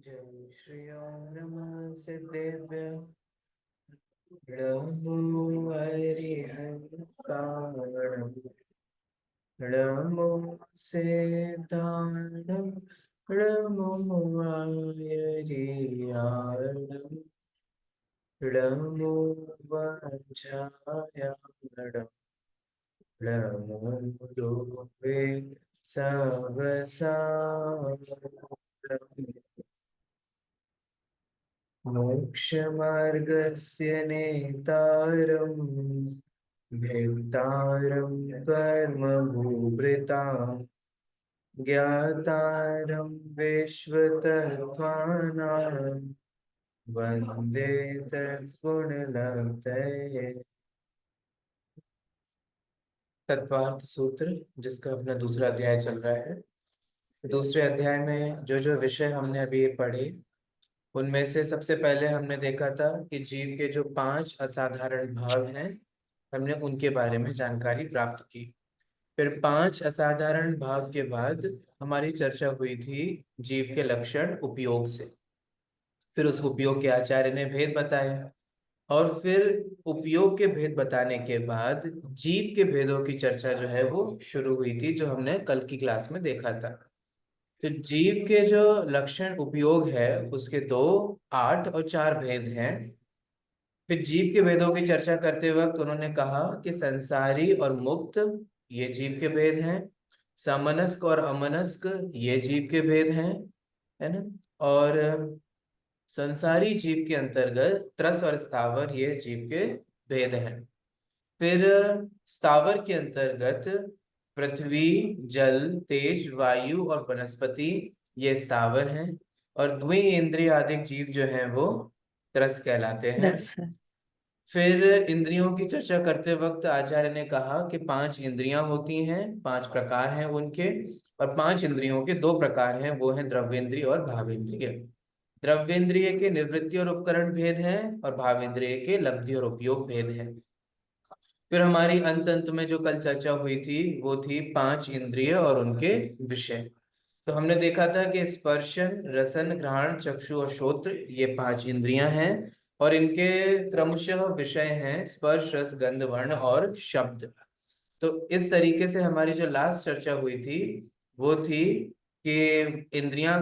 जय श्री ओम नमः सिद्धेभ्य नमो हरिहरताणं नमो सिद्धाणं नमो हरिहरं नमो वज्राय नमो दुर्वे सवसानम् मोक्षमार्गस्य नेतारं भेक्तारं कर्मभूभृतां ज्ञातारं विश्वतत्त्वानां वन्दे तत्गुणलब्धये। तत्वार्थ सूत्र, जिसका अपना दूसरा अध्याय चल रहा है। दूसरे अध्याय में जो जो विषय हमने अभी पढ़े, उनमें से सबसे पहले हमने देखा था कि जीव के जो 5 असाधारण भाव हैं, हमने उनके बारे में जानकारी प्राप्त की। फिर 5 असाधारण भाव के बाद हमारी चर्चा हुई थी जीव के लक्षण उपयोग से। फिर उस उपयोग के आचार्य ने भेद बताए, और फिर उपयोग के भेद बताने के बाद जीव के भेदों की चर्चा जो है वो शुरू हुई थी, जो हमने कल की क्लास में देखा था। तो जीव के जो लक्षण उपयोग है उसके 2, 8 और 4 भेद हैं। फिर जीव के भेदों की चर्चा करते वक्त उन्होंने कहा कि संसारी और मुक्त, ये जीव के भेद हैं। समनस्क और अमनस्क, ये जीव के भेद हैं, है ना। और संसारी जीव के अंतर्गत त्रस और स्थावर, ये जीव के भेद हैं। फिर स्थावर के अंतर्गत पृथ्वी, जल, तेज, वायु और वनस्पति, ये स्थावर हैं। और द्विइंद्रियादिक जीव जो हैं वो त्रस कहलाते हैं। रस है। फिर इंद्रियों की चर्चा करते वक्त आचार्य ने कहा कि 5 इंद्रियां होती हैं, 5 प्रकार हैं उनके। और 5 इंद्रियों के 2 प्रकार हैं, वो हैं द्रव्येंद्रिय और भावेंद्रिय। द्रव्येंद्रिय के निवृत्ति और उपकरण भेद हैं, और भावेंद्रिय के लब्धि और उपयोग भेद हैं। फिर हमारी अंत अंत में जो कल चर्चा हुई थी वो थी 5 इंद्रिय और उनके विषय। तो हमने देखा था कि स्पर्शन, रसन, घ्राण, चक्षु और श्रोत्र, ये 5 इंद्रियां हैं। और इनके क्रमशः विषय हैं स्पर्श, रस, गंध, वर्ण और शब्द। तो इस तरीके से हमारी जो लास्ट चर्चा हुई थी वो थी कि इंद्रियां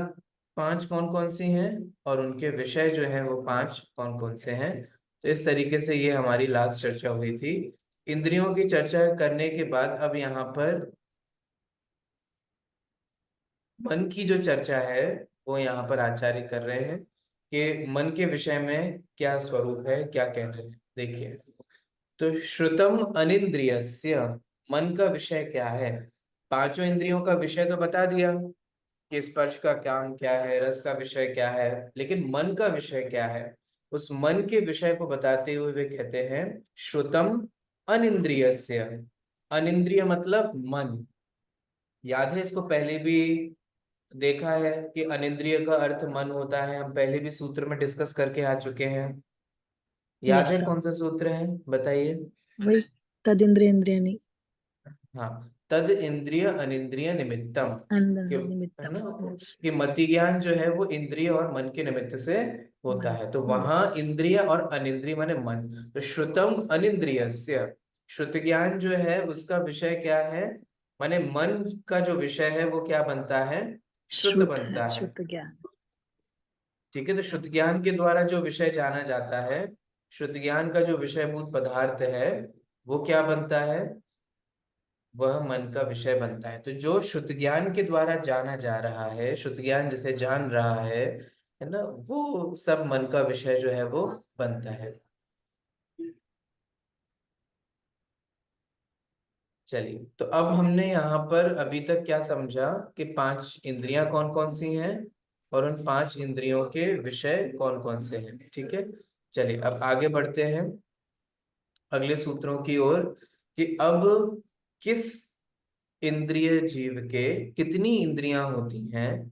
5 कौन कौन सी हैं, और उनके विषय जो है वो 5 कौन कौन से हैं। तो इस तरीके से ये हमारी लास्ट चर्चा हुई थी। इंद्रियों की चर्चा करने के बाद अब यहाँ पर मन की जो चर्चा है वो यहाँ पर आचार्य कर रहे हैं कि मन के विषय में क्या स्वरूप है, क्या कहना है। देखिए, तो श्रुतम अनिंद्रियस्य, मन का विषय क्या है। पांचों इंद्रियों का विषय तो बता दिया कि स्पर्श का काम क्या है, रस का विषय क्या है, लेकिन मन का विषय क्या है। उस मन के विषय को बताते हुए वे कहते हैं श्रुतम अनिंद्रियस्य। अनिंद्रिय मतलब मन। याद है, इसको पहले भी देखा है कि अनिंद्रिय का अर्थ मन होता है। हम पहले भी सूत्र में डिस्कस करके आ चुके हैं। याद यस है सर। कौन सा सूत्र है, बताइए। वही तद इंद्रिय इंद्रिय नहीं। हाँ, तद इंद्रिय अनिंद्रिय निमित्तम। कि है निमित्तम। ना, यस। कि मति ज्ञान जो है वो इंद्रिय और मन के निमित्त से होता मन है। तो से। वहां यस। इंद्रिय और अनिंद्रिय माने मन। तो श्रुतम अनिंद्रियस्य, श्रुत ज्ञान जो है उसका विषय क्या है, माने मन का जो विषय है वो क्या बनता है, श्रुत श्रुत है, बनता है। श्रुत ज्ञान। ठीक है, तो श्रुत ज्ञान के द्वारा जो विषय जाना जाता है, श्रुत ज्ञान का जो विषयभूत पदार्थ है वो क्या बनता है, वह मन का विषय बनता है। तो जो श्रुत ज्ञान के द्वारा जाना जा रहा है, श्रुत ज्ञान जिसे जान रहा है ना, वो सब मन का विषय जो है वो बनता है। चलिए, तो अब हमने यहाँ पर अभी तक क्या समझा कि 5 इंद्रियां कौन कौन सी हैं, और उन 5 इंद्रियों के विषय कौन कौन से हैं। ठीक है, चलिए अब आगे बढ़ते हैं अगले सूत्रों की ओर, कि अब किस इंद्रिय जीव के कितनी इंद्रियां होती हैं,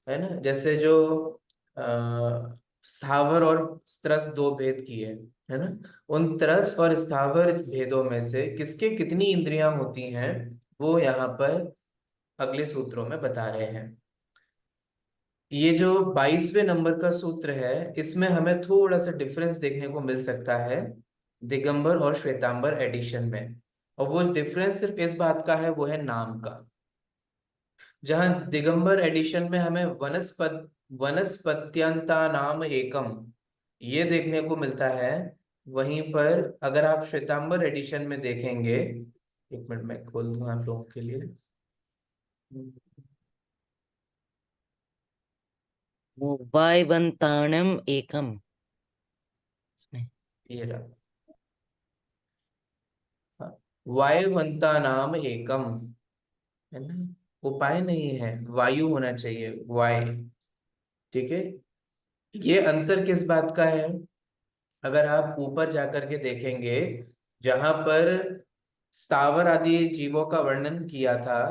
है ना। जैसे जो स्थावर और त्रस 2 भेद किए, है ना, उन त्रस और स्थावर भेदों में से किसके कितनी इंद्रियां होती हैं, वो यहाँ पर अगले सूत्रों में बता रहे हैं। ये जो 22वें नंबर का सूत्र है, इसमें हमें थोड़ा सा डिफरेंस देखने को मिल सकता है दिगंबर और श्वेतांबर एडिशन में। और वो डिफरेंस सिर्फ इस बात का है, वो है नाम का। जहां दिगंबर एडिशन में हमें वनस्पत्यंता नाम एकम ये देखने को मिलता है, वहीं पर अगर आप श्वेतांबर एडिशन में देखेंगे, एक मिनट मैं खोल दूं आप लोगों के लिए। वो वायवंताणम एकम इसमें। ये रहा, हाँ, वायुवंता नाम एकम, है ना। उपाय नहीं है, वायु होना चाहिए, वाय। ठीक है। ये अंतर किस बात का है? अगर आप ऊपर जाकर के देखेंगे, जहां पर स्थावर आदि जीवों का वर्णन किया था,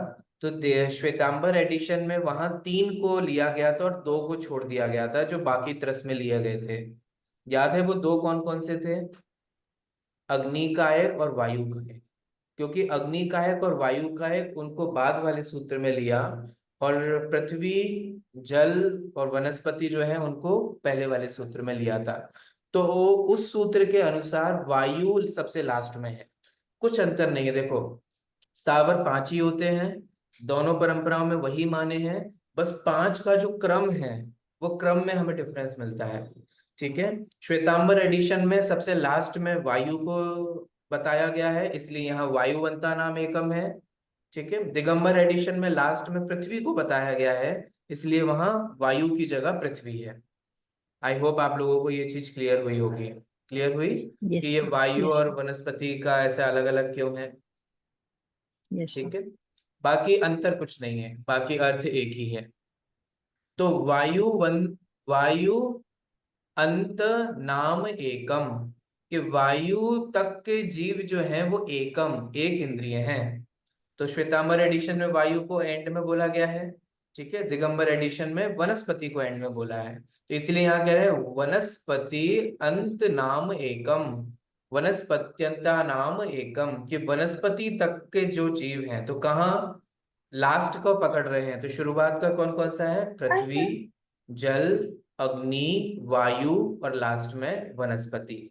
तो श्वेतांबर एडिशन में वहां 3 को लिया गया था और 2 को छोड़ दिया गया था, जो बाकी त्रस में लिए गए थे। याद है वो 2 कौन कौन से थे? अग्निकायक और वायुकायक। क्योंकि अग्निकायक और वायुकायक उनको बाद वाले सूत्र में लिया, और पृथ्वी, जल और वनस्पति जो है उनको पहले वाले सूत्र में लिया था। तो उस सूत्र के अनुसार वायु सबसे लास्ट में है। कुछ अंतर नहीं है, देखो, स्थावर 5 ही होते हैं, दोनों परंपराओं में वही माने हैं। बस 5 का जो क्रम है, वो क्रम में हमें डिफरेंस मिलता है। ठीक है। श्वेतांबर एडिशन में सबसे लास्ट में वायु को बताया गया है, इसलिए यहाँ वायुवंता नाम एकम है। ठीक है। दिगंबर एडिशन में लास्ट में पृथ्वी को बताया गया है, इसलिए वहां वायु की जगह पृथ्वी है। आई होप आप लोगों को ये चीज क्लियर हुई होगी। क्लियर हुई कि यस ये सर। वायु यस और सर। वनस्पति का ऐसे अलग अलग क्यों है। Yes sir. ठीक है। बाकी अंतर कुछ नहीं है, बाकी अर्थ एक ही है। तो वायु अंत नाम एकम, कि वायु तक के जीव जो हैं वो एकम, एक इंद्रिय हैं। तो श्वेतांबर एडिशन में वायु को एंड में बोला गया है। ठीक है। दिगंबर एडिशन में वनस्पति को एंड में बोला है। तो इसलिए यहाँ कह रहे हैं वनस्पति अंत नाम एकम, वनस्पत्यंता नाम एकम, कि वनस्पति तक के जो जीव हैं, तो कहाँ लास्ट को पकड़ रहे हैं, तो शुरुआत का कौन कौन सा है? पृथ्वी, जल, अग्नि, वायु, और लास्ट में वनस्पति।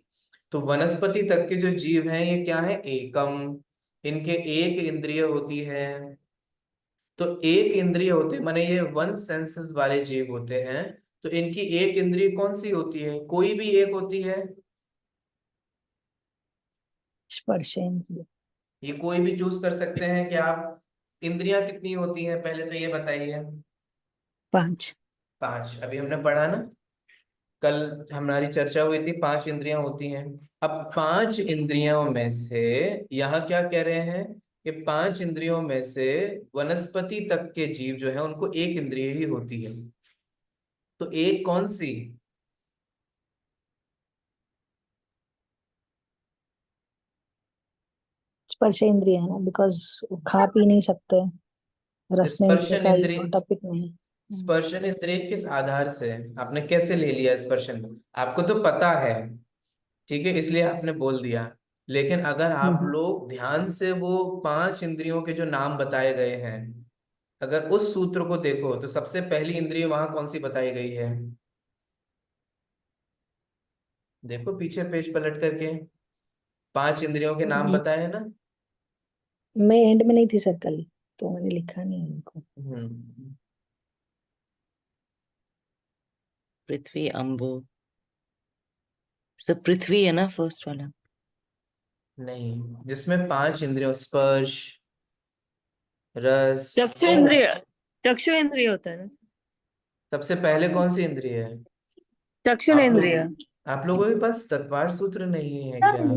तो वनस्पति तक के जो जीव हैं ये क्या है? एकम। इनके एक इंद्रिय होती है। तो एक इंद्रिय होते माने ये वन सेंसेस वाले जीव होते हैं। तो इनकी एक इंद्रिय कौन सी होती है? कोई भी एक होती है। स्पर्शेंद्रिय। ये कोई भी चूज कर सकते हैं कि आप इंद्रियां कितनी होती हैं, पहले तो ये बताइए। 5। 5 अभी हमने पढ़ा ना, कल हमारी चर्चा हुई थी, 5 इंद्रियां होती हैं। अब 5 इंद्रियों में से यहाँ क्या कह रहे हैं कि 5 इंद्रियों में से वनस्पति तक के जीव जो है उनको एक इंद्रिय ही होती है। तो एक कौन सी? स्पर्शेंद्रिय है ना, बिकॉज खा पी नहीं सकते। रसनेंद्रिय स्पर्शन का इंद्रिय। ये टॉपिक नहीं है। स्पर्शन इंद्रिय किस आधार से? आपने कैसे ले लिया स्पर्शन? आपको तो पता है, ठीक है, इसलिए आपने बोल दिया। लेकिन अगर आप हम्म। लोग ध्यान से वो 5 इंद्रियों के जो नाम बताए गए हैं, अगर उस सूत्र को देखो, तो सबसे पहली इंद्रिय वहां कौन सी बताई गई है? देखो पीछे पेज पलट करके, 5 इंद्रियों के नाम बताए हैं ना। मैं एंड में नहीं थी सर कल, तो मैंने लिखा नहीं उनको। हम्म। पृथ्वी अम्बु सब पृथ्वी है ना फर्स्ट वाला। नहीं, जिसमें 5 इंद्रियों, स्पर्श, रस, चक्षु इंद्रिय, चक्षु इंद्रिय होता है ना। सबसे पहले कौन सी इंद्रिय है? चक्षु आप इंद्रिय। लोग, आप लोगों के पास तत्वार सूत्र नहीं है क्या?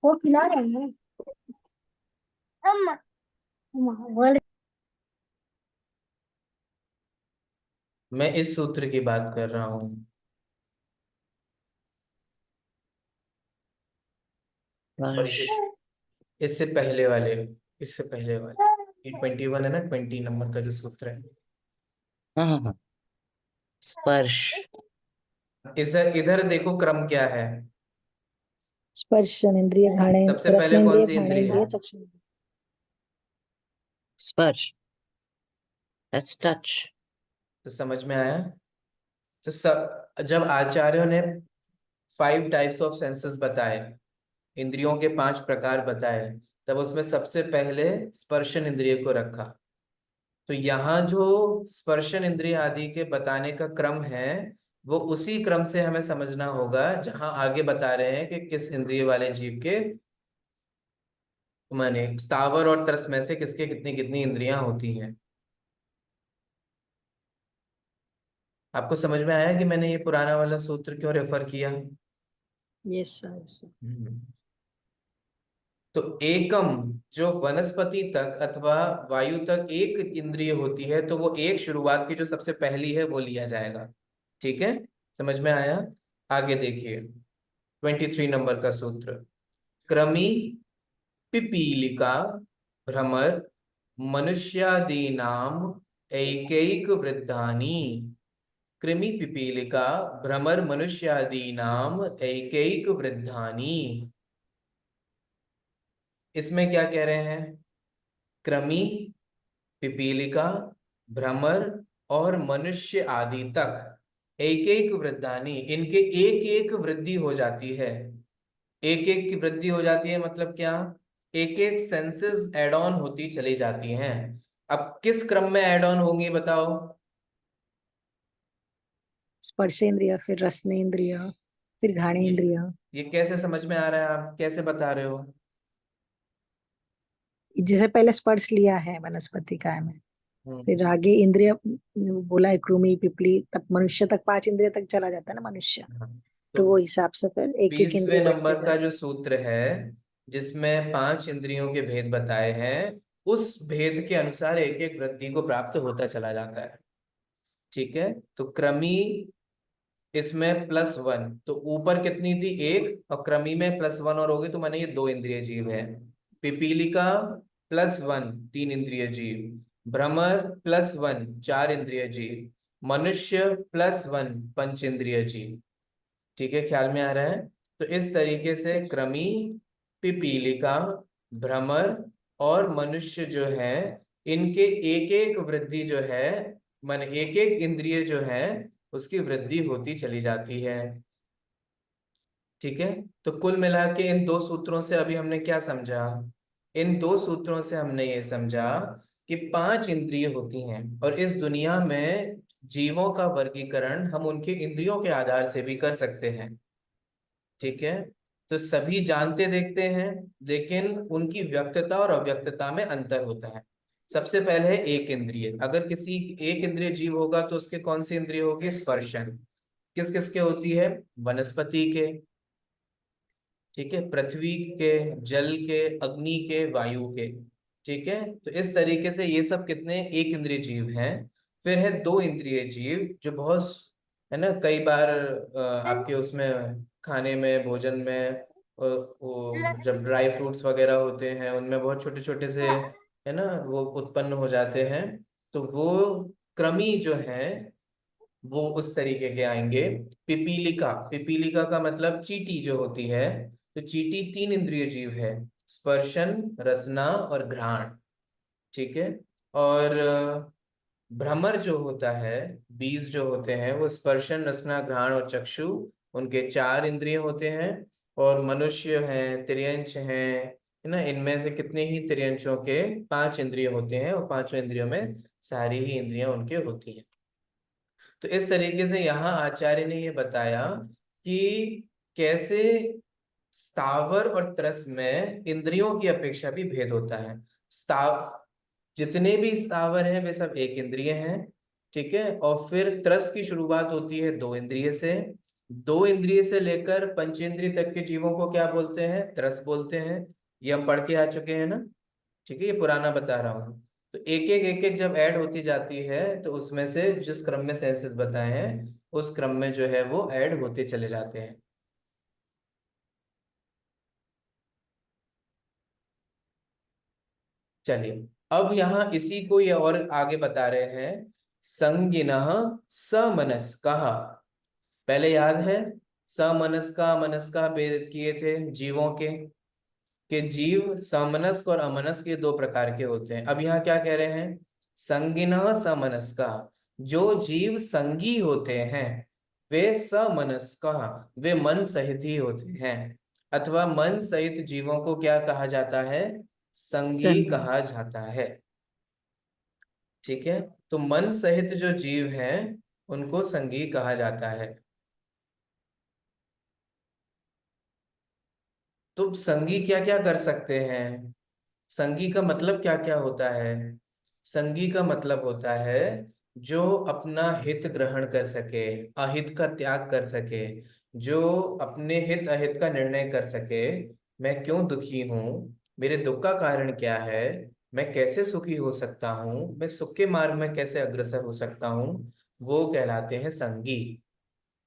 वो खिला रहे हैं। अम्मा, अम्मा, बोल। मैं इस सूत्र की बात कर रहा हूँ। सॉरी, स्पर्श। इससे पहले वाले, इससे पहले वाले, 21 है ना, 20 नंबर का जो सूत्र है। हाँ हाँ हाँ। स्पर्श। इधर इधर देखो क्रम क्या है। स्पर्शनेंद्रिय, घ्राणे, सबसे पहले कौन रसनेंद्रिय, सी इंद्रिय है? घ्राणेन्द्रिय, चक्षुन्द्रिय। स्पर्श। That's touch. तो समझ में आया? तो जब आचार्यों ने 5 टाइप्स ऑफ सेंसेस बताए, इंद्रियों के 5 प्रकार बताए, तब उसमें सबसे पहले स्पर्शन इंद्रिय को रखा। तो यहाँ जो स्पर्शन इंद्रिय आदि के बताने का क्रम है, वो उसी क्रम से हमें समझना होगा जहां आगे बता रहे हैं कि किस इंद्रिय वाले जीव के, माने स्थावर और तरस में से किसके कितनी कितनी इंद्रियां होती हैं। आपको समझ में आया कि मैंने ये पुराना वाला सूत्र क्यों रेफर किया? Yes sir. तो एकम जो वनस्पति तक अथवा वायु तक एक इंद्रिय होती है, तो वो एक शुरुआत की जो सबसे पहली है वो लिया जाएगा। ठीक है, समझ में आया? आगे देखिए 23 नंबर का सूत्र। क्रमी पिपीलिका भ्रमर मनुष्यादीनाम एकैक वृद्धानि। कृमि पिपीलिका भ्रमर मनुष्यादीनाम एकैक वृद्धानि। इसमें क्या कह रहे हैं? कृमि, पिपीलिका, भ्रमर और मनुष्य आदि तक एक एक वृद्धानी, इनके एक एक वृद्धि हो जाती है। एक एक की वृद्धि हो जाती है मतलब क्या? एक एक सेंसेस एड ऑन होती चली जाती हैं। अब किस क्रम में एड ऑन होंगी बताओ? स्पर्शेंद्रिय, फिर रसनेंद्रिय, फिर घ्राणेंद्रिय। ये कैसे समझ में आ रहा है? आप कैसे बता रहे हो? जिसे पहले स्पर्श लिया है वनस्पति काय में, हम्म, फिर आगे इंद्रिय बोला है, कृमि पिपली, तब मनुष्य तक 5 इंद्रिय तक चला जाता है ना मनुष्य। हाँ। तो तो वो हिसाब से फिर एक एक 20वें इंद्रिय बढ़ती नंबर का जाए। जो सूत्र है, जिसमें 5 इंद्रियों के भेद बताए हैं, उस भेद के अनुसार एक एक वृद्धि को प्राप्त होता चला जाता है। ठीक है, तो क्रमी इसमें +1, तो ऊपर कितनी थी? 1, और क्रमी में +1 और होगी, तो माने ये 2 इंद्रिय जीव है। पिपीलिका +1 3 इंद्रिय जीव, भ्रमर +1 4 इंद्रिय जीव, मनुष्य +1 5 इंद्रिय जीव। ठीक है, ख्याल में आ रहा है? तो इस तरीके से क्रमी, पिपीलिका, भ्रमर और मनुष्य जो है, इनके एक एक वृद्धि जो है, मान एक एक इंद्रिय जो है उसकी वृद्धि होती चली जाती है। ठीक है, तो कुल मिला के इन 2 सूत्रों से अभी हमने क्या समझा? इन 2 सूत्रों से हमने ये समझा कि 5 इंद्रिय होती हैं, और इस दुनिया में जीवों का वर्गीकरण हम उनके इंद्रियों के आधार से भी कर सकते हैं। ठीक है, तो सभी जानते देखते हैं, लेकिन उनकी व्यक्तता और अव्यक्तता में अंतर होता है। सबसे पहले है एक इंद्रिय। अगर किसी एक इंद्रिय जीव होगा तो उसके कौन सी इंद्रिय होगी? स्पर्शन। किस किस के होती है? वनस्पति के, ठीक है, पृथ्वी के, जल के, अग्नि के, वायु के। ठीक है, तो इस तरीके से ये सब कितने एक इंद्रिय जीव हैं। फिर है 2 इंद्रिय जीव, जो बहुत है ना, कई बार आपके उसमें खाने में, भोजन में, वो जब ड्राई फ्रूट्स वगैरह होते हैं उनमें बहुत छोटे छोटे से, है ना, वो उत्पन्न हो जाते हैं। तो वो क्रमी जो है वो उस तरीके के आएंगे। पिपीलिका, पिपीलिका का मतलब चींटी जो होती है, तो चींटी 3 इंद्रिय जीव है, स्पर्शन, रसना और घ्राण। ठीक है, और भ्रमर जो होता है, बीज जो होते हैं, वो स्पर्शन, रसना, घ्राण और चक्षु, उनके 4 इंद्रिय होते हैं। और मनुष्य हैं, तिर्यंच हैं, है ना, इनमें से कितने ही तिर्यंचों के 5 इंद्रिय होते हैं, और 5 इंद्रियों में सारी ही इंद्रियां उनके होती हैं। तो इस तरीके से यहाँ आचार्य ने ये बताया कि कैसे स्थावर और त्रस में इंद्रियों की अपेक्षा भी भेद होता है। स्थाव जितने भी स्थावर हैं वे सब एक इंद्रिय हैं। ठीक है, और फिर त्रस की शुरुआत होती है 2 इंद्रिय से। 2 इंद्रिय से लेकर पंचेंद्रिय तक के जीवों को क्या बोलते हैं? त्रस बोलते हैं। ये हम पढ़ के आ चुके हैं ना। ठीक है, ये पुराना बता रहा हूँ। तो एक एक जब ऐड होती जाती है, तो उसमें से जिस क्रम में सेंसेस बताए हैं उस क्रम में जो है वो ऐड होते चले जाते हैं। चलिए, अब यहाँ इसी को ये और आगे बता रहे हैं। संगिनः समनस्कः। पहले याद है समनस्का मनस्का भेद किए थे जीवों के, कि जीव समनस्क और अमनस्क, ये 2 प्रकार के होते हैं। अब यहाँ क्या कह रहे हैं? संगिनः समनस्का, जो जीव संगी होते हैं वे समनस्का, वे मन सहित ही होते हैं, अथवा मन सहित जीवों को क्या कहा जाता है? संगी संगी। कहा जाता है। ठीक है, तो मन सहित जो जीव हैं उनको संगी कहा जाता है। तो संगी क्या क्या कर सकते हैं? संगी का मतलब क्या क्या होता है? संगी का मतलब होता है जो अपना हित ग्रहण कर सके, अहित का त्याग कर सके, जो अपने हित अहित का निर्णय कर सके। मैं क्यों दुखी हूँ, मेरे दुख का कारण क्या है, मैं कैसे सुखी हो सकता हूँ, मैं सुख के मार्ग में कैसे अग्रसर हो सकता हूँ, वो कहलाते हैं संगी।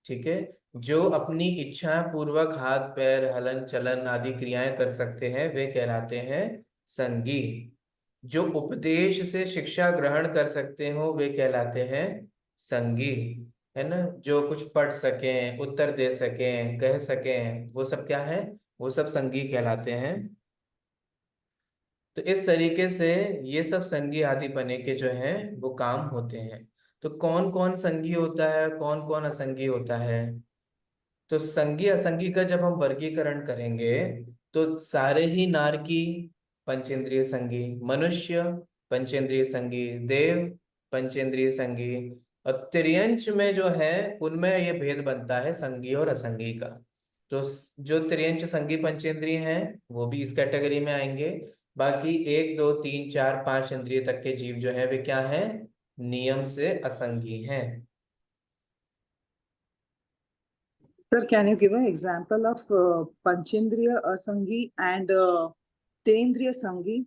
ठीक है, जो अपनी इच्छा पूर्वक हाथ पैर हलन चलन आदि क्रियाएं कर सकते हैं वे कहलाते हैं संगी। जो उपदेश से शिक्षा ग्रहण कर सकते हो वे कहलाते हैं संगी। है ना, जो कुछ पढ़ सकें, उत्तर दे सकें, कह सकें, वो सब क्या है? वो सब संगी कहलाते हैं। तो इस तरीके से ये सब संगी आदि बने के जो हैं वो काम होते हैं। तो कौन कौन संगी होता है, कौन कौन असंगी होता है? तो संगी असंगी का जब हम वर्गीकरण करेंगे तो सारे ही नारकी पंचेंद्रिय संगी, मनुष्य पंचेंद्रिय संगी, देव पंचेंद्रिय संगी, और त्रियंच में जो है उनमें ये भेद बनता है संगी और असंगी का। तो जो त्रियंच संगी पंचेंद्रिय हैं वो भी इस कैटेगरी में आएंगे। बाकी 1 2 3 4 5 इंद्रिय तक के जीव जो है वे क्या हैं? नियम से असंगी हैं। Sir, can you give an example of Panchendriya Asangi and Tendriya Sangi?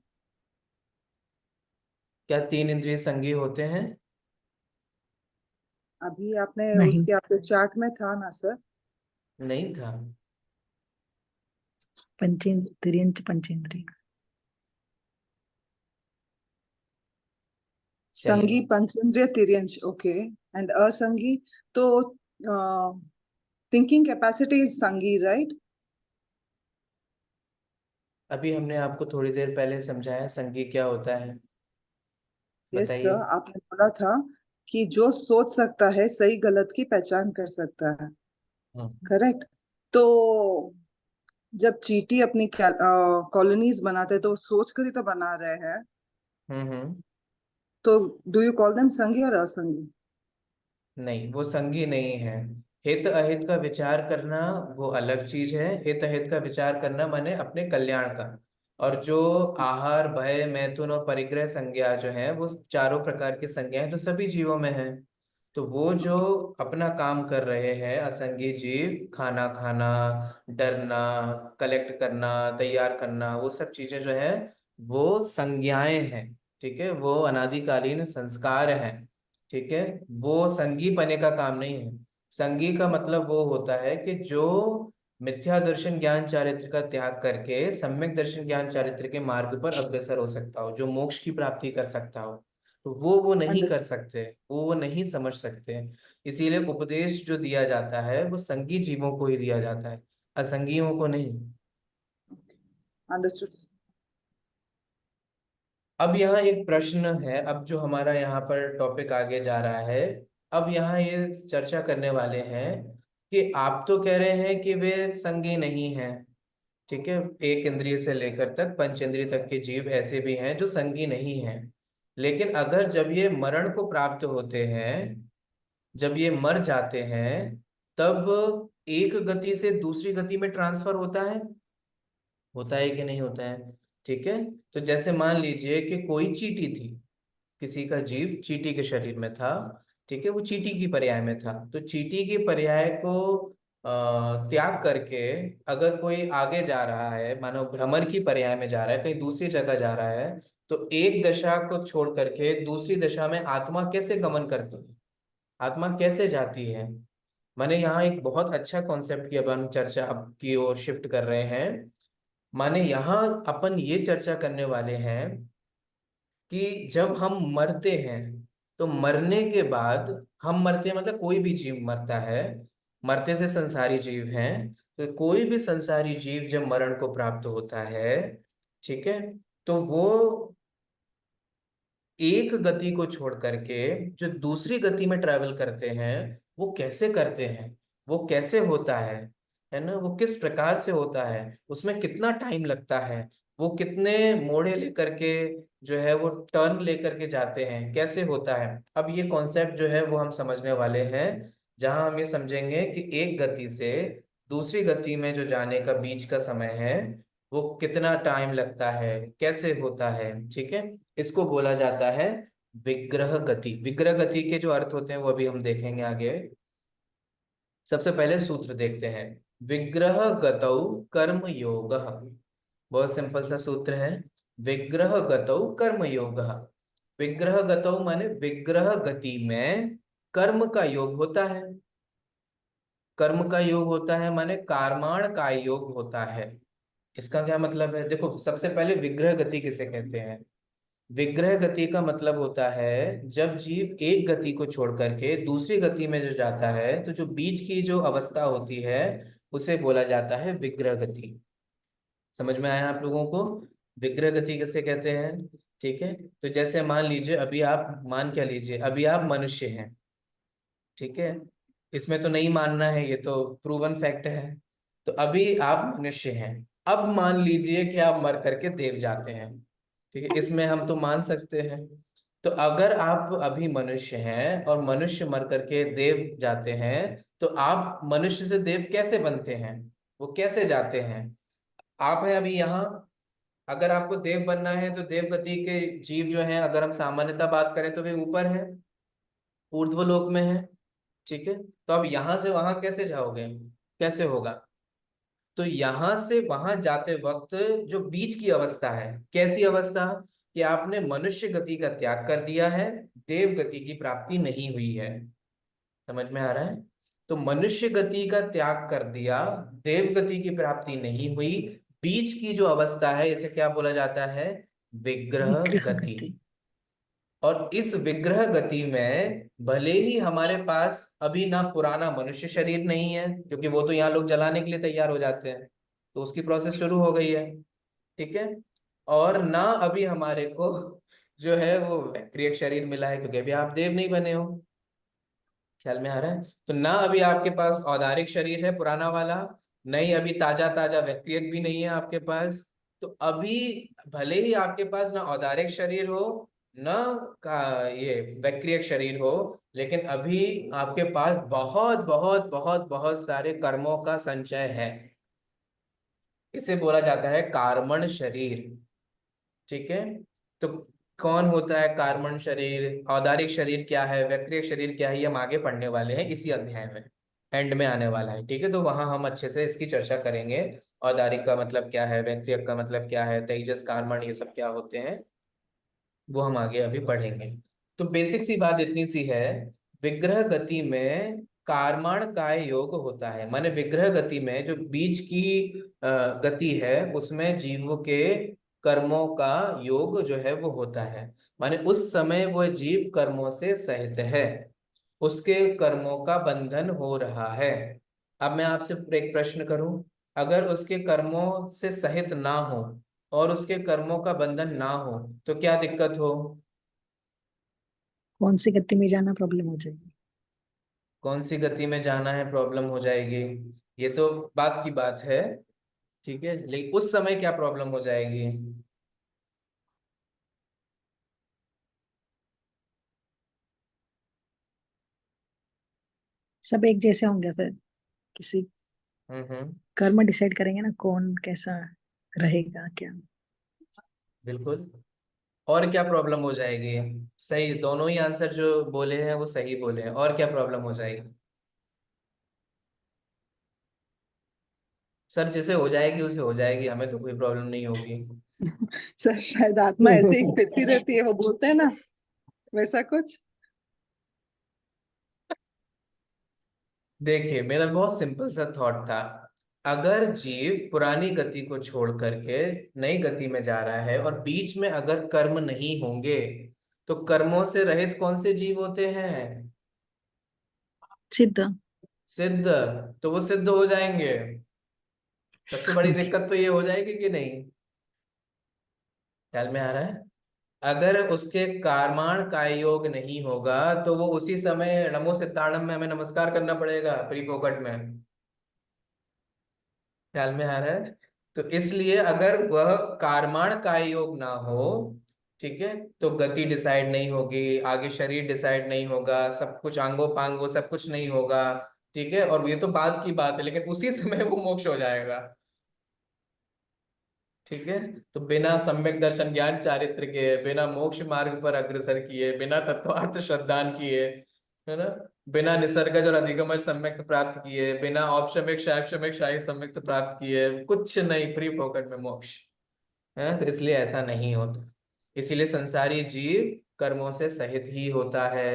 क्या 3 इंद्रिय संगी होते हैं? अभी आपने नहीं। उसके आपके चार्ट में था ना सर? नहीं था। पंचेंद्र तिर्यंच पंचेंद्रिय। संगी चलिए, Panchendriya Tiryansh, okay. And Asangi, तो thinking capacity is Sangi, right? अभी हमने आपको थोड़ी देर पहले समझाया संगी क्या होता है। Yes बताइए। sir, आपने बोला था कि जो सोच सकता है सही गलत की पहचान कर सकता है, हम्म करेक्ट? तो जब चींटी अपनी कॉलोनीज बनाते हैं तो सोच कर ही तो बना रहे हैं, हम्म। तो डू यू कॉल देम संगी और असंगी? नहीं, वो संगी नहीं है। हित अहित का विचार करना वो अलग चीज है। हित अहित का विचार करना माने अपने कल्याण का। और जो आहार भय मैथुन और परिग्रह संज्ञा जो है वो चारों प्रकार की संज्ञाएं तो सभी जीवों में है। तो वो जो अपना काम कर रहे हैं असंगी जीव, खाना खाना, डरना, कलेक्ट करना, तैयार करना, वो सब चीजें जो है वो संज्ञाएं हैं। ठीक है, वो अनादिकालीन संस्कार हैं। ठीक है, वो संगी बने का काम नहीं है। संगी का मतलब वो होता है कि जो मिथ्या दर्शन ज्ञान चारित्र का त्याग करके सम्यक दर्शन ज्ञान चारित्र के मार्ग पर अग्रसर हो सकता हो, जो मोक्ष की प्राप्ति कर सकता हो। तो वो नहीं कर सकते, वो नहीं समझ सकते। इसीलिए उपदेश जो दिया जाता है वो संगी जीवों को ही दिया जाता है, असंगियों को नहीं। अंडरस्टूड। अब यहाँ एक प्रश्न है, अब जो हमारा यहाँ पर टॉपिक आगे जा रहा है, अब यहाँ ये चर्चा करने वाले हैं कि आप तो कह रहे हैं कि वे संगी नहीं हैं। ठीक है, 1 इंद्रिय से लेकर तक 5 इंद्रिय तक के जीव ऐसे भी हैं जो संगी नहीं हैं। लेकिन अगर जब ये मरण को प्राप्त होते हैं, जब ये मर जाते हैं, तब एक गति से दूसरी गति में ट्रांसफर होता है कि नहीं होता है? ठीक है, तो जैसे मान लीजिए कि कोई चींटी थी, किसी का जीव चींटी के शरीर में था। ठीक है, वो चींटी की पर्याय में था, तो चींटी के पर्याय को त्याग करके अगर कोई आगे जा रहा है, मानो भ्रमर की पर्याय में जा रहा है, कहीं दूसरी जगह जा रहा है, तो एक दशा को छोड़ करके दूसरी दशा में आत्मा कैसे गमन करती है, आत्मा कैसे जाती है? माने यहाँ एक बहुत अच्छा कॉन्सेप्ट की अब हम चर्चा अब की ओर शिफ्ट कर रहे हैं। माने यहाँ अपन ये चर्चा करने वाले हैं कि जब हम मरते हैं तो मरने के बाद, हम मरते हैं मतलब कोई भी जीव मरता है, मरते से संसारी जीव हैं, तो कोई भी संसारी जीव जब मरण को प्राप्त होता है, ठीक है, तो वो एक गति को छोड़ करके जो दूसरी गति में ट्रेवल करते हैं, वो कैसे करते हैं, वो कैसे होता है ना, वो किस प्रकार से होता है, उसमें कितना टाइम लगता है, वो कितने मोड़े लेकर के जो है वो टर्न लेकर के जाते हैं, कैसे होता है। अब ये कॉन्सेप्ट जो है वो हम समझने वाले हैं, जहां हम ये समझेंगे कि एक गति से दूसरी गति में जो जाने का बीच का समय है, वो कितना टाइम लगता है, कैसे होता है। ठीक है, इसको बोला जाता है विग्रह गति। विग्रह गति के जो अर्थ होते हैं वो अभी हम देखेंगे आगे। सबसे पहले सूत्र देखते हैं। विग्रह गतौ कर्म योग। बहुत सिंपल सा सूत्र है। विग्रह गतौ कर्म योग। विग्रह गतौ माने विग्रह गति में कर्म का योग होता है। कर्म का योग होता है माने कार्माण का योग होता है। इसका क्या मतलब है? देखो, सबसे पहले विग्रह गति किसे कहते हैं? विग्रह गति का मतलब होता है जब जीव एक गति को छोड़ करके दूसरी गति में जो जाता है, तो जो बीच की जो अवस्था होती है उसे बोला जाता है विग्रह गति। समझ में आया आप लोगों को? विग्रह गति किसे कहते हैं? ठीक है, तो जैसे मान लीजिए अभी आप, मान क्या लीजिए अभी आप मनुष्य हैं। ठीक है, इसमें तो नहीं मानना है, ये तो प्रूवन फैक्ट है। तो अभी आप मनुष्य हैं, अब मान लीजिए कि आप मर करके देव जाते हैं। ठीक है, इसमें हम तो मान सकते हैं। तो अगर आप अभी मनुष्य हैं और मनुष्य मर करके देव जाते हैं, तो आप मनुष्य से देव कैसे बनते हैं, वो कैसे जाते हैं? आप हैं अभी यहाँ, अगर आपको देव बनना है तो देव गति के जीव जो हैं, अगर हम सामान्यतः बात करें तो वे ऊपर है, ऊर्ध्व लोक में है। ठीक है, तो अब यहाँ से वहां कैसे जाओगे, कैसे होगा? तो यहाँ से वहां जाते वक्त जो बीच की अवस्था है, कैसी अवस्था, कि आपने मनुष्य गति का त्याग कर दिया है, देव गति की प्राप्ति नहीं हुई है। समझ में आ रहा है? तो मनुष्य गति का त्याग कर दिया, देव गति की प्राप्ति नहीं हुई, बीच की जो अवस्था है इसे क्या बोला जाता है? विग्रह विग्रह गति। गति। और इस विग्रह गति में भले ही हमारे पास अभी ना पुराना मनुष्य शरीर नहीं है, क्योंकि वो तो यहाँ लोग जलाने के लिए तैयार हो जाते हैं, तो उसकी प्रोसेस शुरू हो गई है। ठीक है, और ना अभी हमारे को जो है वो वैक्रिय शरीर मिला है, क्योंकि अभी आप देव नहीं बने हो। ख्याल में आ रहा है? तो ना अभी आपके पास औदारिक शरीर है पुराना वाला, नहीं अभी ताजा ताजा वैक्रियक भी नहीं है आपके पास। तो अभी भले ही आपके पास ना औदारिक शरीर हो, ना का ये वैक्रियक शरीर हो, लेकिन अभी आपके पास बहुत बहुत बहुत बहुत सारे कर्मों का संचय है। इसे बोला जाता है कार्मण शरीर। ठीक है, तो कौन होता है कार्बन शरीर, औदारिक शरीर क्या है, वैक्रिक शरीर क्या है, ये हम आगे पढ़ने वाले हैं इसी अध्याय में, एंड में आने वाला है। ठीक है, तो वहां हम अच्छे से इसकी चर्चा करेंगे। औदारिक का मतलब क्या है, वैक्रिक का मतलब क्या है, तेजस कार्बन ये सब क्या होते हैं, वो हम आगे अभी पढ़ेंगे। तो बेसिक सी बात इतनी सी है, विग्रह गति में कार्माण काय योग होता है, माने विग्रह गति में जो बीच की गति है उसमें जीवों के कर्मों का योग जो है वो होता है। माने उस समय वह जीव कर्मों से सहित है, उसके कर्मों का बंधन हो रहा है। अब मैं आपसे एक प्रश्न करूं, अगर उसके कर्मों से सहित ना हो और उसके कर्मों का बंधन ना हो तो क्या दिक्कत हो? कौन सी गति में जाना प्रॉब्लम हो जाएगी। कौन सी गति में जाना है प्रॉब्लम हो जाएगी, ये तो बात की बात है। ठीक है, लेकिन उस समय क्या प्रॉब्लम हो जाएगी? सब एक जैसे होंगे फिर, किसी हम्म, कर्म डिसाइड करेंगे ना कौन कैसा रहेगा क्या। बिल्कुल। और क्या प्रॉब्लम हो जाएगी? सही, दोनों ही आंसर जो बोले हैं वो सही बोले हैं। और क्या प्रॉब्लम हो जाएगी? सर जिसे हो जाएगी उसे हो जाएगी, हमें तो कोई प्रॉब्लम नहीं होगी। सर शायद आत्मा ऐसे ही फिरती रहती है, वो बोलते हैं ना, वैसा कुछ। देखिए, मेरा बहुत सिंपल सा थॉट था। अगर जीव पुरानी गति को छोड़ करके नई गति में जा रहा है और बीच में अगर कर्म नहीं होंगे, तो कर्मों से रहित कौन से जीव होते हैं? सिद्ध। सिद्ध। तो वो सिद्ध हो जाएंगे। सबसे बड़ी दिक्कत तो ये हो जाएगी कि नहीं? ख्याल में आ रहा है? अगर उसके कारमाण काय योग नहीं होगा तो वो उसी समय नमो सिद्धाणम में हमें नमस्कार करना पड़ेगा प्री फोकट में। ख्याल में आ रहा है? तो इसलिए अगर वह कारमाण काय योग ना हो, ठीक है, तो गति डिसाइड नहीं होगी, आगे शरीर डिसाइड नहीं होगा, सब कुछ आंगो पांगो सब कुछ नहीं होगा, ठीक है। और ये तो बाद की बात है, लेकिन उसी समय वो मोक्ष हो जाएगा, ठीक है। तो बिना सम्यक दर्शन ज्ञान चारित्र के, बिना मोक्ष मार्ग पर अग्रसर किए, बिना तत्वार्थ श्रद्धान किए, है ना, बिना निसर्गज और अधिगमज सम्यक्त प्राप्त किए, बिना औपशमिक शैक्षमिक शाही सम्यक्त प्राप्त किए, कुछ नहीं, फ्री फोकट में मोक्ष है। तो इसलिए ऐसा नहीं होता, इसीलिए संसारी जीव कर्मों से सहित ही होता है,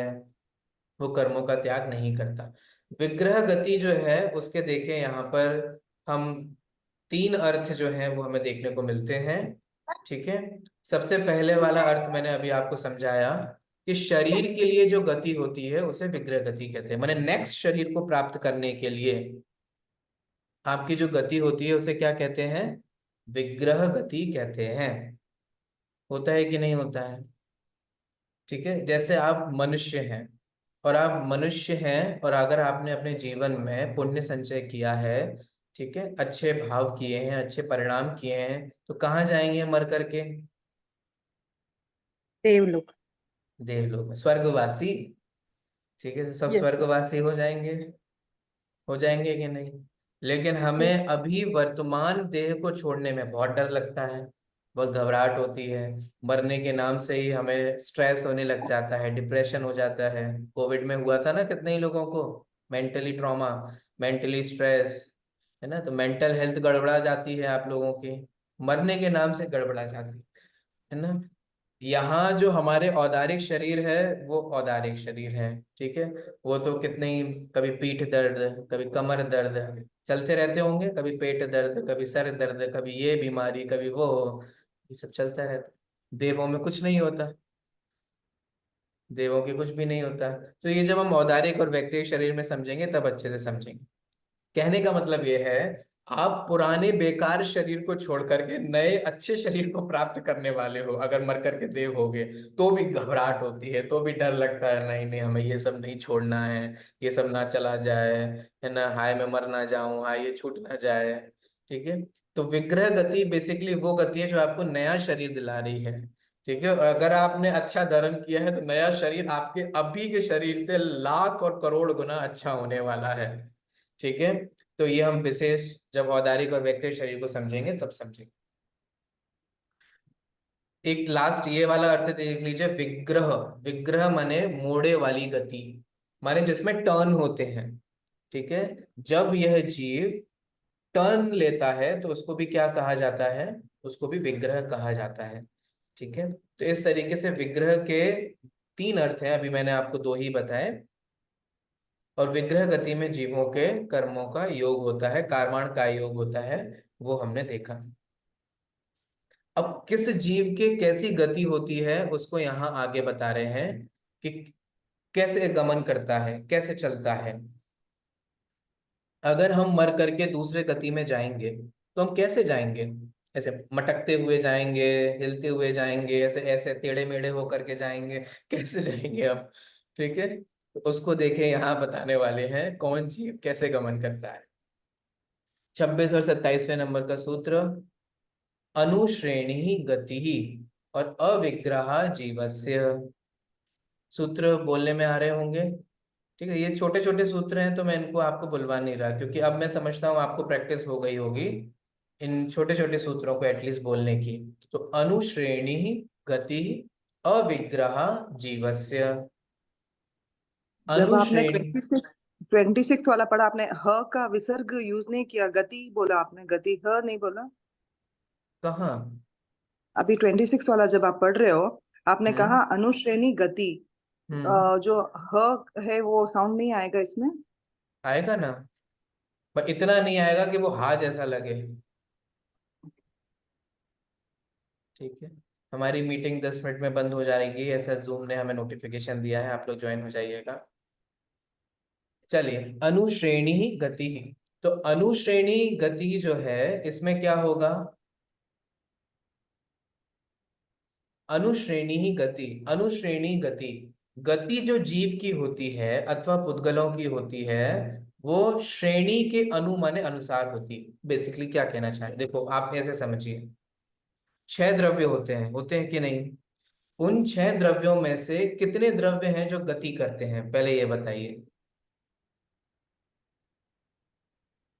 वो कर्मों का त्याग नहीं करता। विग्रह गति जो है उसके देखें यहाँ पर हम तीन अर्थ जो है वो हमें देखने को मिलते हैं, ठीक है। सबसे पहले वाला अर्थ मैंने अभी आपको समझाया कि शरीर के लिए जो गति होती है उसे विग्रह गति कहते हैं। माने नेक्स्ट शरीर को प्राप्त करने के लिए आपकी जो गति होती है उसे क्या कहते हैं? विग्रह गति कहते हैं। होता है कि नहीं होता है? ठीक है, जैसे आप मनुष्य हैं, और आप मनुष्य हैं और अगर आपने अपने जीवन में पुण्य संचय किया है, ठीक है, अच्छे भाव किए हैं, अच्छे परिणाम किए हैं, तो कहाँ जाएंगे मर करके? देवलोक। देवलोक में, स्वर्गवासी, ठीक है। तो सब Yes. स्वर्गवासी हो जाएंगे कि नहीं? लेकिन हमें अभी वर्तमान देह को छोड़ने में बहुत डर लगता है, बहुत घबराहट होती है। मरने के नाम से ही हमें स्ट्रेस होने लग जाता है, डिप्रेशन हो जाता है। कोविड में हुआ था ना कितने ही लोगों को, मेंटली ट्रॉमा, मेंटली स्ट्रेस, है ना। तो मेंटल हेल्थ गड़बड़ा जाती है आप लोगों की, मरने के नाम से गड़बड़ा जाती है ना। यहाँ जो हमारे औदारिक शरीर है वो औदारिक शरीर है, ठीक है। वो तो कितने ही, कभी पीठ दर्द, कभी कमर दर्द चलते रहते होंगे, कभी पेट दर्द, कभी सर दर्द, कभी ये बीमारी, कभी वो, ये सब चलता रहता है। देवों में कुछ नहीं होता, देवों के कुछ भी नहीं होता। तो ये जब हम औदारिक और व्यक्तिगत शरीर में समझेंगे तब अच्छे से समझेंगे। कहने का मतलब ये है, आप पुराने बेकार शरीर को छोड़ करके नए अच्छे शरीर को प्राप्त करने वाले हो, अगर मर करके देव होगे तो भी घबराहट होती है, तो भी डर लगता है, नहीं नहीं हमें ये सब नहीं छोड़ना है, ये सब ना चला जाए, है ना, हाय मैं मर ना जाऊं, हाय ये छूट ना जाए, ठीक है। तो विग्रह गति बेसिकली वो गति है जो आपको नया शरीर दिला रही है, ठीक है। और अगर आपने अच्छा धर्म किया है तो नया शरीर आपके अभी के शरीर से लाख और करोड़ गुना अच्छा होने वाला है, ठीक है। तो ये हम विशेष जब औदारिक और व्यक्तिगत शरीर को समझेंगे तब समझेंगे। एक लास्ट ये वाला अर्थ देख लीजिए, विग्रह। विग्रह माने मोड़े वाली गति, माने जिसमें टर्न होते हैं, ठीक है। जब यह जीव टर्न लेता है तो उसको भी क्या कहा जाता है? उसको भी विग्रह कहा जाता है, ठीक है। तो इस तरीके से विग्रह के तीन अर्थ हैं, अभी मैंने आपको दो ही बताए। और विग्रह गति में जीवों के कर्मों का योग होता है, कार्माण का योग होता है, वो हमने देखा। अब किस जीव के कैसी गति होती है उसको यहाँ आगे बता रहे हैं कि कैसे गमन करता है, कैसे चलता है। अगर हम मर करके दूसरे गति में जाएंगे तो हम कैसे जाएंगे? ऐसे मटकते हुए जाएंगे, हिलते हुए जाएंगे, ऐसे ऐसे टेढ़े मेढ़े होकर के जाएंगे, कैसे जाएंगे हम? ठीक है, तो उसको देखें, यहाँ बताने वाले हैं कौन जीव कैसे गमन करता है। 26 और 27वें नंबर का सूत्र, अनुश्रेणी गति और अविग्रह जीवस्य। सूत्र बोलने में आ रहे होंगे, ठीक है। ये छोटे छोटे सूत्र हैं तो मैं इनको आपको बुलवा नहीं रहा, क्योंकि अब मैं समझता हूँ आपको प्रैक्टिस हो गई होगी इन छोटे छोटे सूत्रों को एटलीस्ट बोलने की। तो अनुश्रेणी गति अविग्रह जीवस्य। जब आपने अनुश्रेणी 26 वाला पढ़ा, आपने ह का विसर्ग यूज नहीं किया, गति बोला आपने, गति ह नहीं बोला। कहाँ? अभी 26 वाला जब आप पढ़ रहे हो, आपने कहा हम्म अनुश्रेणी गति। हम्म जो ह है वो साउंड नहीं आएगा इसमें। आएगा ना, पर इतना नहीं आएगा कि वो हा जैसा लगे, ठीक है। हमारी मीटिंग 10 मिनट में बंद हो जाएगी, ऐसा जूम ने हमें नोटिफिकेशन दिया है, आप लोग ज्वाइन हो जाइएगा। चलिए, अनुश्रेणी गति। तो अनुश्रेणी गति जो है इसमें क्या होगा? अनुश्रेणी ही गति, अनुश्रेणी गति, गति जो जीव की होती है अथवा पुद्गलों की होती है वो श्रेणी के अनु माने अनुसार होती है। बेसिकली क्या कहना चाहे, देखो आप ऐसे समझिए, 6 द्रव्य होते हैं कि नहीं? उन 6 द्रव्यों में से कितने द्रव्य हैं जो गति करते हैं, पहले ये बताइए।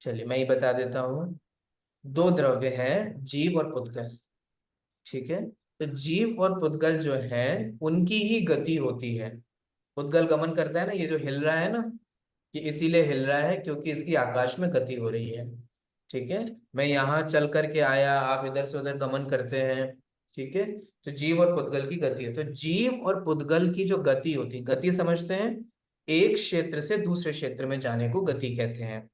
चलिए मैं ही बता देता हूँ, 2 द्रव्य हैं, जीव और पुद्गल। ठीक है, तो जीव और पुद्गल जो है उनकी ही गति होती है। पुद्गल गमन करता है ना, ये जो हिल रहा है ना, ये इसीलिए हिल रहा है क्योंकि इसकी आकाश में गति हो रही है। ठीक है, मैं यहाँ चल करके आया, आप इधर से उधर गमन करते हैं। ठीक है, तो जीव और पुद्गल की गति है। तो जीव और पुद्गल की जो गति होती है, गति समझते हैं, एक क्षेत्र से दूसरे क्षेत्र में जाने को गति कहते हैं।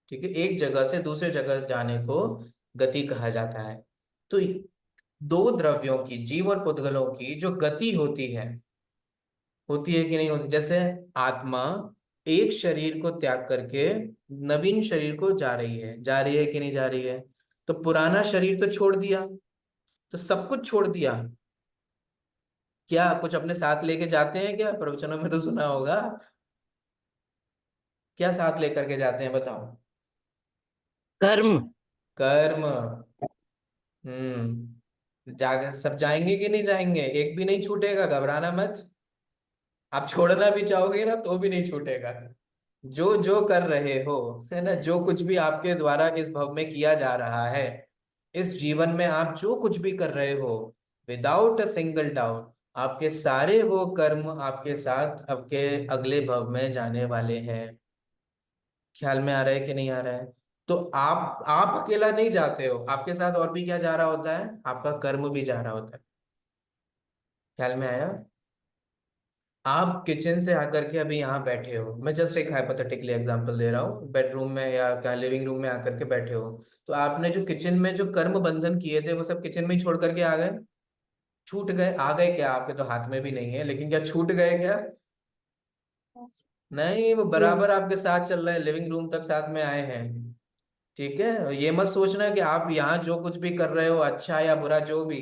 ठीक है, एक जगह से दूसरे जगह जाने को गति कहा जाता है। तो 2 द्रव्यों की, जीव और पुद्गलों की जो गति होती है कि नहीं होती? जैसे आत्मा एक शरीर को त्याग करके नवीन शरीर को जा रही है कि नहीं जा रही है? तो पुराना शरीर तो छोड़ दिया, तो सब कुछ छोड़ दिया, क्या कुछ अपने साथ लेके जाते हैं क्या? प्रवचनों में तो सुना होगा, क्या साथ लेकर के जाते हैं बताओ? कर्म। कर्म। जाकर सब जाएंगे कि नहीं जाएंगे? एक भी नहीं छूटेगा, घबराना मत। आप छोड़ना भी चाहोगे ना तो भी नहीं छूटेगा। जो जो कर रहे हो, है ना, जो कुछ भी आपके द्वारा इस भव में किया जा रहा है, इस जीवन में आप जो कुछ भी कर रहे हो, विदाउट अ सिंगल डाउट आपके सारे वो कर्म आपके साथ आपके अगले भव में जाने वाले हैं। ख्याल में आ रहा है कि नहीं आ रहा है? तो आप अकेला नहीं जाते हो, आपके साथ और भी क्या जा रहा होता है? आपका कर्म भी जा रहा होता है। ख्याल में आया? आप किचन से आकर के अभी यहाँ बैठे हो, मैं जस्ट एक हाइपोथेटिकली एग्जांपल दे रहा हूँ, बेडरूम में या क्या लिविंग रूम में आकर के बैठे हो, तो आपने जो किचन में जो कर्म बंधन किए थे वो सब किचन में ही छोड़ करके आ गए, छूट गए, आ गए क्या? आपके तो हाथ में भी नहीं है, लेकिन क्या छूट गए क्या? नहीं, वो बराबर आपके साथ चल रहे हैं, लिविंग रूम तक साथ में आए हैं। ठीक है, ये मत सोचना कि आप यहाँ जो कुछ भी कर रहे हो, अच्छा या बुरा जो भी,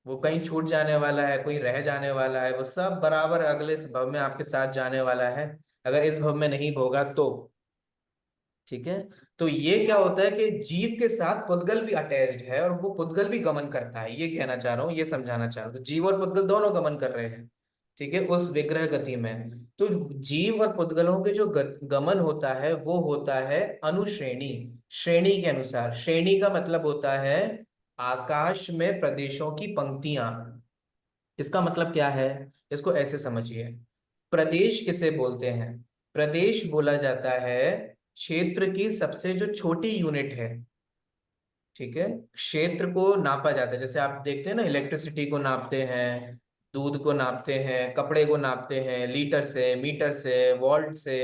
वो कहीं छूट जाने वाला है, कोई रह जाने वाला है, वो सब बराबर अगले इस भव में आपके साथ जाने वाला है, अगर इस भव में नहीं होगा तो। ठीक है, तो ये क्या होता है कि जीव के साथ पुद्गल भी अटैच्ड है और वो पुद्गल भी गमन करता है, ये कहना चाह रहा हूँ, ये समझाना चाह रहा हूँ। तो जीव और पुद्गल दोनों गमन कर रहे हैं, ठीक है, उस विग्रह गति में। तो जीव और पुद्गलों के जो गमन होता है वो होता है अनुश्रेणी, श्रेणी के अनुसार। श्रेणी का मतलब होता है आकाश में प्रदेशों की पंक्तियां। इसका मतलब क्या है? इसको ऐसे समझिए, प्रदेश किसे बोलते हैं? प्रदेश बोला जाता है क्षेत्र की सबसे जो छोटी यूनिट है। ठीक है, क्षेत्र को नापा जाता है, जैसे आप देखते हैं ना, इलेक्ट्रिसिटी को नापते हैं, दूध को नापते हैं, कपड़े को नापते हैं लीटर से, मीटर से, वोल्ट से,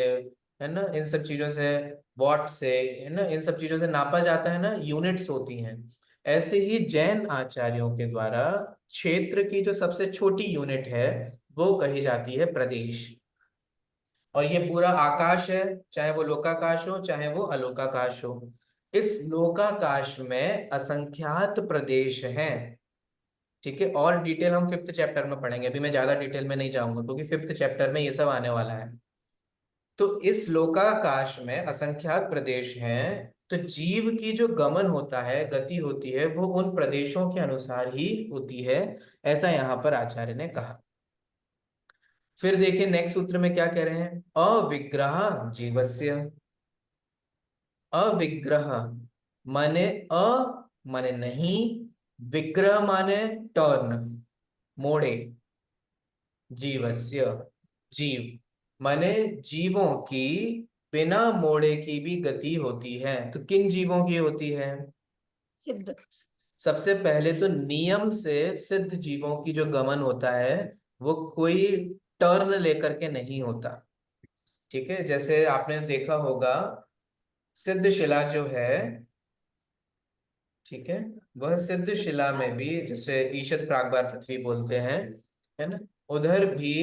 है ना, इन सब चीजों से, वॉट से, है ना, इन सब चीजों से नापा जाता है ना, यूनिट्स होती हैं। ऐसे ही जैन आचार्यों के द्वारा क्षेत्र की जो सबसे छोटी यूनिट है वो कही जाती है प्रदेश। और ये पूरा आकाश है, चाहे वो लोकाकाश हो चाहे वो अलोकाकाश हो। इस लोकाकाश में असंख्यात प्रदेश हैं। ठीक है, और डिटेल हम 5th चैप्टर में पढ़ेंगे, अभी मैं ज्यादा डिटेल में नहीं जाऊंगा क्योंकि 5th चैप्टर में ये सब आने वाला है। तो इस लोकाकाश में असंख्यात प्रदेश हैं, तो जीव की जो गमन होता है, गति होती है, वो उन प्रदेशों के अनुसार ही होती है, ऐसा यहाँ पर आचार्य ने कहा। फिर देखिए नेक्स्ट सूत्र में क्या कह रहे हैं, अविग्रह जीवस्य। अविग्रह माने माने नहीं, विग्रह माने टर्न, मोड़े, जीवस्य जीव माने जीवों की बिना मोड़े की भी गति होती है। तो किन जीवों की होती है? सिद्ध। सबसे पहले तो नियम से सिद्ध जीवों की जो गमन होता है वो कोई टर्न लेकर के नहीं होता। ठीक है, जैसे आपने देखा होगा सिद्ध शिला जो है, ठीक है, वह सिद्ध शिला में भी, जैसे ईशद प्रागभार पृथ्वी बोलते हैं, है ना, उधर भी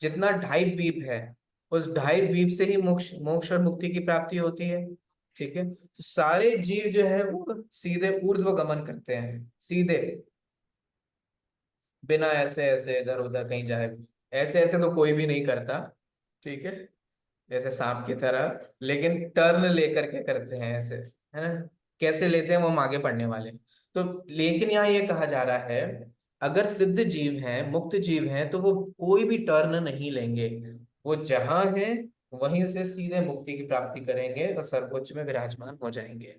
जितना 2.5 द्वीप है, उस 2.5 द्वीप से ही मोक्ष मोक्ष और मुक्ति की प्राप्ति होती है। ठीक है, तो सारे जीव जो है वो सीधे ऊर्ध्व गमन करते हैं, सीधे, बिना ऐसे ऐसे इधर उधर कहीं जाए। ऐसे ऐसे तो कोई भी नहीं करता, ठीक है, जैसे सांप की तरह, लेकिन टर्न लेकर के करते हैं ऐसे, है ना। कैसे लेते हैं वो हम आगे पढ़ने वाले हैं। तो लेकिन यहाँ ये कहा जा रहा है, अगर सिद्ध जीव हैं, मुक्त जीव हैं, तो वो कोई भी टर्न नहीं लेंगे। वो जहां है वहीं से सीधे मुक्ति की प्राप्ति करेंगे और सर्वोच्च में विराजमान हो जाएंगे।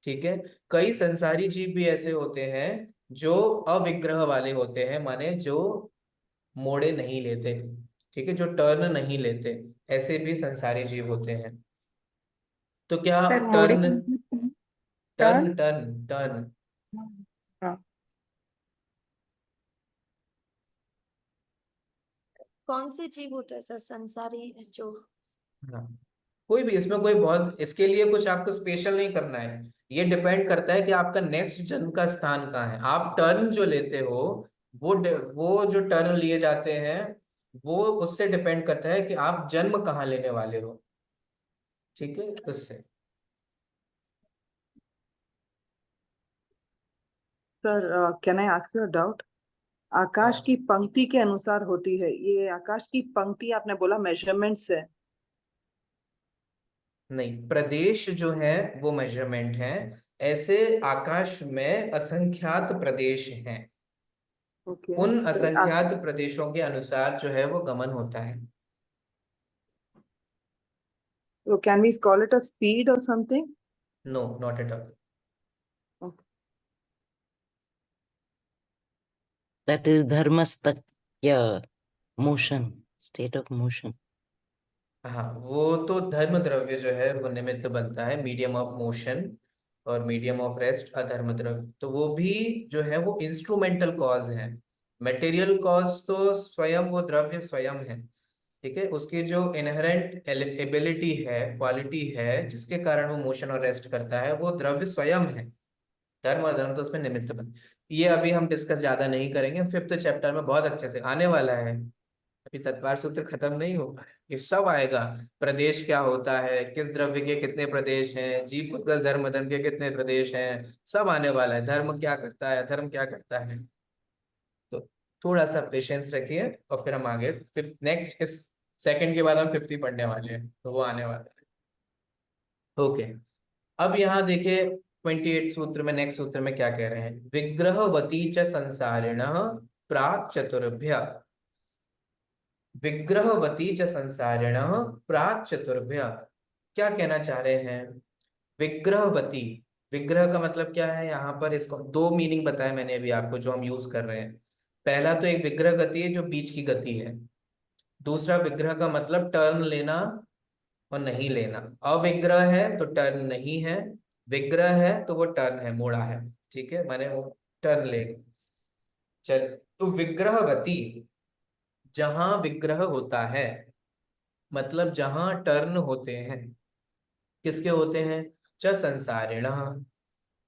ठीक है। कई संसारी जीव भी ऐसे होते हैं जो अविग्रह वाले होते हैं, माने जो मोड़े नहीं लेते, ठीक है, जो टर्न नहीं लेते, ऐसे भी संसारी जीव होते हैं। तो क्या सर मोड़े turn, turn turn turn turn, कौन से जीव होते हैं सर संसारी जो? हाँ, कोई भी, इसमें कोई बहुत इसके लिए कुछ आपको स्पेशल नहीं करना है। ये डिपेंड करता है कि आपका नेक्स्ट जन्म का स्थान कहाँ है। आप टर्न जो लेते हो, वो जो टर्न लिए जाते हैं, वो उससे डिपेंड करता है कि आप जन्म कहाँ लेने वाले हो, ठीक है, उससे। Sir can I ask you a doubt? Akash हाँ। की पंक्ति के अनुसार होती है, ये आकाश की पंक्ति आपने बोला मेजरमेंट से? नहीं, प्रदेश जो है वो मेजरमेंट है। ऐसे आकाश में असंख्यात प्रदेश हैं, ओके, उन असंख्यात प्रदेशों के अनुसार जो है वो गमन होता है। तो can we call it a speed or something? No, not at all. That is dharmastakya, motion, state of motion. हाँ, वो तो धर्म द्रव्य जो है वो निमित्त बनता है, मीडियम ऑफ मोशन और मीडियम ऑफ रेस्ट अधर्म द्रव्य। तो वो भी जो है वो इंस्ट्रूमेंटल कॉज है। मटेरियल कॉज तो स्वयं वो द्रव्य स्वयं है, ठीक है, उसकी जो इनहेरेंट एबिलिटी है, क्वालिटी है, जिसके कारण वो मोशन और रेस्ट करता है, वो द्रव्य स्वयं है। धर्म और धर्म तो उसमें निमित्त बन। ये अभी हम डिस्कस ज्यादा नहीं करेंगे, 5th चैप्टर में बहुत अच्छे से आने वाला है। अभी तत्वार सूत्र खत्म नहीं होगा, ये सब आएगा। प्रदेश क्या होता है, किस द्रव्य के कितने प्रदेश हैं, जीव पुद्गल धर्म धर्म के कितने प्रदेश हैं, सब आने वाला है। धर्म क्या करता है, धर्म क्या करता है। तो थोड़ा सा पेशेंस रखिए और फिर हम आगे, फिर नेक्स्ट इस सेकंड के बाद हम 50 पढ़ने वाले हैं, तो वो आने वाला है। ओके, अब यहाँ देखिए 28 सूत्र में, नेक्स्ट सूत्र में क्या कह रहे हैं, विग्रहवती च संसारिण प्राक चतुर्भ्य। विग्रहवती च संसारिण प्राक चतुर्भ्य, क्या कहना चाह रहे हैं। विग्रहवती, विग्रह का मतलब क्या है, यहाँ पर इसको दो मीनिंग बताया मैंने अभी आपको जो हम यूज कर रहे हैं। पहला तो एक विग्रह गति है जो बीच की गति है। दूसरा विग्रह का मतलब टर्न लेना और नहीं लेना। अविग्रह है तो टर्न नहीं है, विग्रह है तो वो टर्न है, मोड़ा है, ठीक है, माने वो टर्न लेगा। चल, तो विग्रहवती, जहां विग्रह होता है, मतलब जहां टर्न होते हैं, किसके होते हैं, च संसारिण,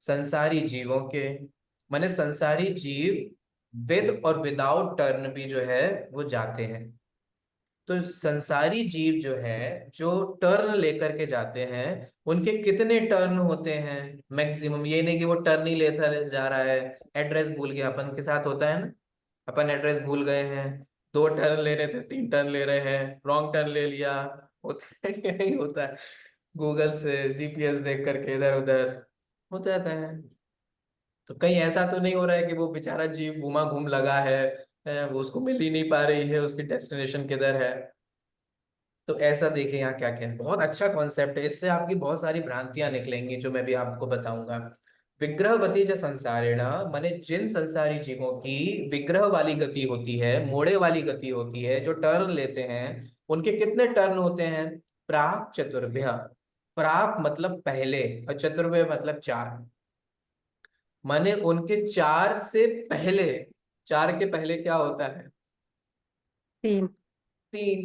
संसारी जीवों के, माने संसारी जीव विद और विदाउट टर्न भी जो है वो जाते हैं। तो संसारी जीव जो है, जो टर्न लेकर के जाते हैं, उनके कितने टर्न होते हैं मैक्सिमम। ये नहीं कि वो टर्न ही लेता जा रहा है, एड्रेस भूल गया, अपन के साथ होता है ना, अपन एड्रेस भूल गए हैं, 2 टर्न ले रहे थे, 3 टर्न ले रहे हैं, रॉन्ग टर्न ले लिया, होता है कि नहीं होता है। गूगल से जीपीएस देख करके इधर उधर हो जाता है। तो कहीं ऐसा तो नहीं हो रहा है कि वो बेचारा जीव घुमा घूम लगा है, वो उसको मिल ही नहीं पा रही है, उसकी डेस्टिनेशन किधर है। तो ऐसा देखिए यहाँ क्या क्या है, बहुत अच्छा कॉन्सेप्ट है, इससे आपकी बहुत सारी भ्रांतियां निकलेंगी जो मैं भी आपको बताऊंगा। विग्रहवती जो संसारिण, माने जिन संसारी जीवों की विग्रह वाली गति होती है, मोड़े वाली गति होती है, जो टर्न लेते हैं, उनके कितने टर्न होते हैं, प्राक चतुर्भ्य। प्राक मतलब पहले और चतुर्भ्य मतलब 4, माने उनके 4 से पहले। 4 के पहले क्या होता है, 3 3।